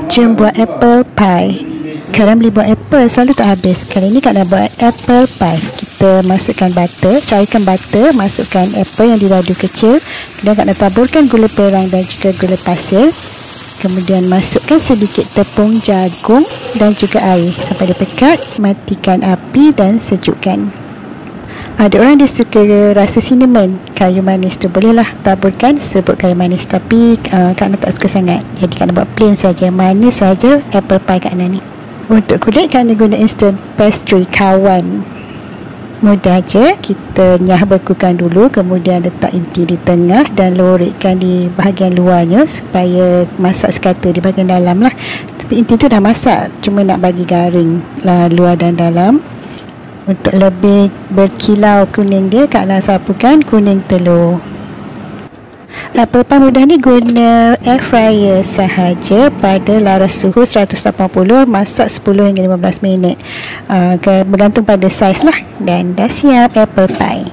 Jom buat apple pie. Kadang beli buat apple selalu tak habis. Kali ni Kak nak buat apple pie. Kita masukkan butter, cairkan butter, masukkan apple yang diradu kecil. Kemudian Kak nak taburkan gula perang dan juga gula pasir. Kemudian masukkan sedikit tepung jagung dan juga air sampai dia pekat. Matikan api dan sejukkan. Ada orang dia suka rasa cinnamon, kayu manis tu, bolehlah taburkan serbuk kayu manis. Tapi Kak nak tak suka sangat, jadi Kak nak buat plain saja, manis saja apple pie Kak nak ni. Untuk kulit Kak nak guna instant pastry kawan. Mudah je, kita nyah bekukan dulu, kemudian letak inti di tengah dan lorekkan di bahagian luarnya supaya masak sekata di bahagian dalam lah. Tapi inti tu dah masak, cuma nak bagi garing lah luar dan dalam. Untuk lebih berkilau kuning dia, Kak nak sapukan kuning telur. Apple pie mudah ni guna air fryer sahaja pada laras suhu 180, masak 10 hingga 15 minit. Bergantung pada saiz lah. Dan dah siap apple pie.